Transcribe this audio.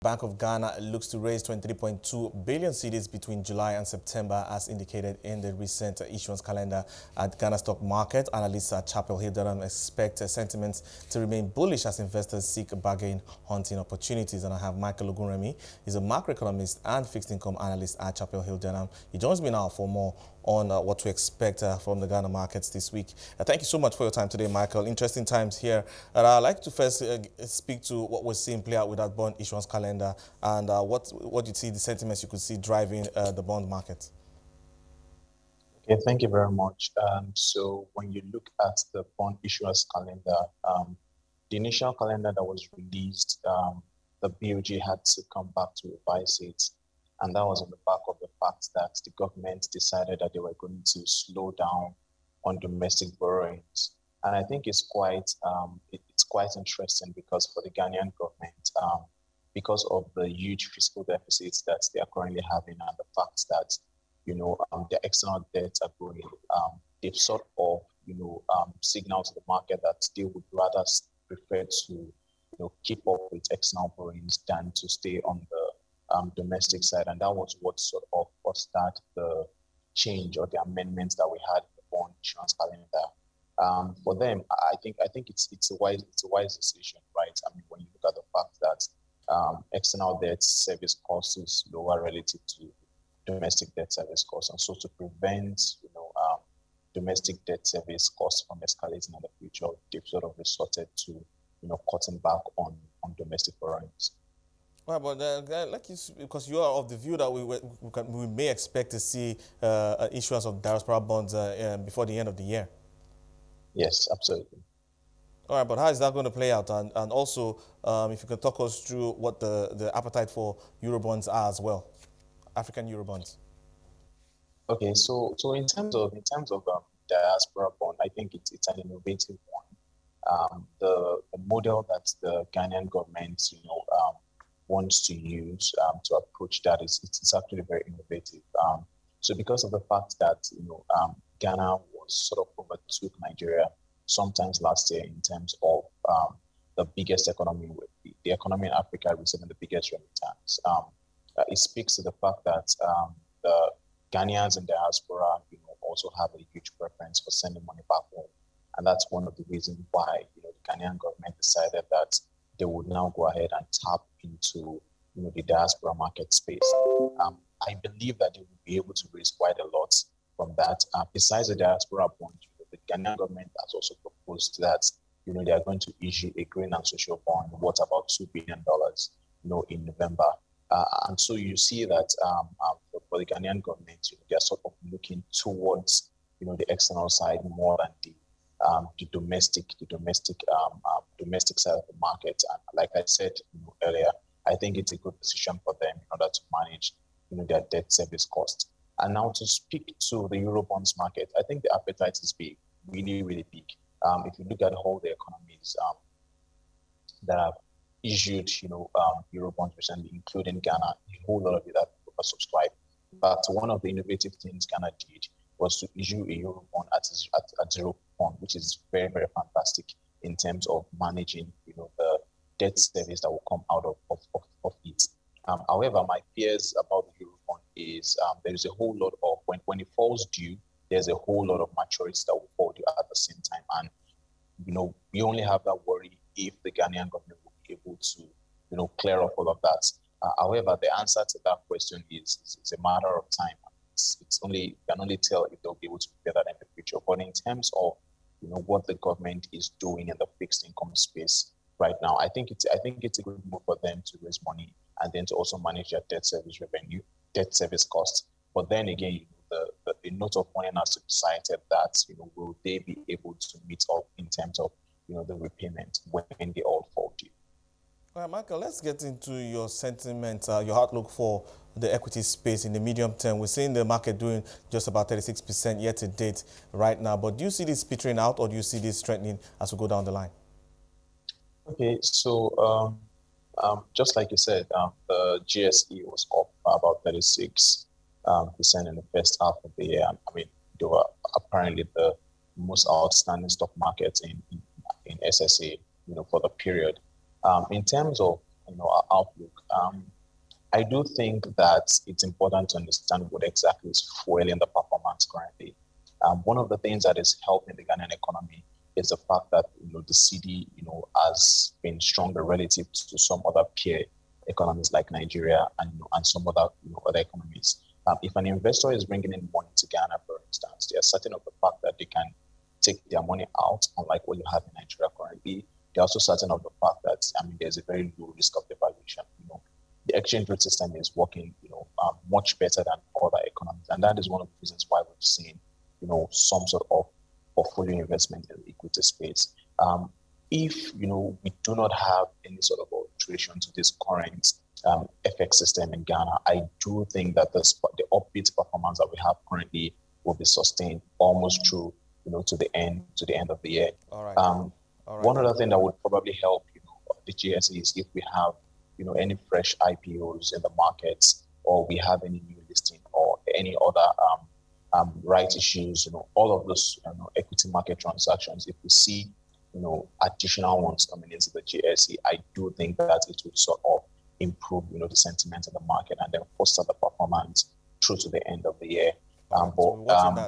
Bank of Ghana looks to raise 23.2 billion cedis between July and September, as indicated in the recent issuance calendar at Ghana stock market. Analysts at Chapel Hill Denham expect sentiments to remain bullish as investors seek bargain hunting opportunities. And I have Michael Ogunremi. He's a macroeconomist and fixed income analyst at Chapel Hill Denham. He joins me now for more on what to expect from the Ghana markets this week. Thank you so much for your time today, Michael. Interesting times here. And I'd like to first speak to what we're seeing play out with that bond issuance calendar and what you see, the sentiments you could see driving the bond market. Okay, thank you very much. So when you look at the bond issuance calendar, the initial calendar that was released, the BOG had to come back to revise it. And that was on the back of the fact that the government decided that they were going to slow down on domestic borrowings. And I think it's quite interesting because for the Ghanaian government, because of the huge fiscal deficits that they are currently having and the fact that, the external debts are growing, they've sort of, signaled to the market that they would rather prefer to, keep up with external borrowings than to stay on the domestic side, and that was what sort of started the change or the amendments that we had in the bond issuance calendar. For them, I think it's a wise decision, right? I mean, when you look at the fact that external debt service cost is lower relative to domestic debt service costs, and so to prevent domestic debt service costs from escalating in the future, they've sort of resorted to cutting back on domestic borrowings. Well, but because you are of the view that we may expect to see an issuance of diaspora bonds before the end of the year. Yes, absolutely. All right, but how is that going to play out? And also, if you can talk us through what the appetite for Eurobonds are as well, African Eurobonds. Okay, so in terms of diaspora bond, I think it's an innovative one. The model that the Ghanaian government, wants to use to approach that it's actually very innovative. So because of the fact that Ghana was sort of overtook Nigeria sometimes last year in terms of the biggest economy, the economy in Africa receiving the biggest remittance, it speaks to the fact that the Ghanaians in diaspora also have a huge preference for sending money back home, and that's one of the reasons why the Ghanaian government decided that they would now go ahead and tap into the diaspora market space. I believe that they will be able to raise quite a lot from that. Besides the diaspora bond, the Ghanaian government has also proposed that they are going to issue a green and social bond worth about $2 billion in November. And so you see that for the Ghanaian government, they are sort of looking towards the external side more than the domestic side of the market. And like I said earlier, I think it's a good decision for them in order to manage their debt service costs. And now to speak to the Eurobonds market, I think the appetite is big, really, really big. If you look at all the economies that have issued Eurobonds recently, including Ghana, a whole lot of it are subscribed. But one of the innovative things Ghana did was to issue a Eurobond at 0 coupon, which is very, very fantastic in terms of managing, the debt service that will come out of it. However, my fears about the Eurobond is there is a whole lot of, when it falls due, there's a whole lot of maturities that will fall due at the same time. And, we only have that worry if the Ghanaian government will be able to, clear up all of that. However, the answer to that question is a matter of time. You can only tell if they'll be able to prepare that in the future. But in terms of what the government is doing in the fixed income space right now, I think it's a good move for them to raise money and then to also manage their debt service costs. But then again, the note of warning has to be cited that will they be able to meet up in terms of the repayment when they all fall due. All right, Michael, let's get into your sentiment, your outlook for the equity space in the medium term. We're seeing the market doing just about 36% year to date right now. But do you see this petering out, or do you see this strengthening as we go down the line? Okay, so just like you said, the GSE was up about 36% in the first half of the year. I mean, they were apparently the most outstanding stock market in SSA, for the period. In terms of our outlook, I do think that it's important to understand what exactly is fueling the performance currently. One of the things that is helping the Ghanaian economy is the fact that the cedi has been stronger relative to some other peer economies like Nigeria and some other other economies. If an investor is bringing in money to Ghana, for instance, they are certain of the fact that they can take their money out, unlike what you have in Nigeria currently. They're also certain of the fact that there's a very low risk of devaluation. The exchange rate system is working much better than other economies, and that is one of the reasons why we've seen some sort of portfolio investment in the equity space. If we do not have any sort of alteration to this current FX system in Ghana, I do think that the upbeat performance that we have currently will be sustained almost through to the end of the year. All right. One other thing that would probably help the GSE is if we have any fresh IPOs in the markets, or we have any new listing or any other rights issues, all of those equity market transactions. If we see additional ones coming into the GSE, I do think that it will sort of improve the sentiment in the market and then foster the performance through to the end of the year. Regardless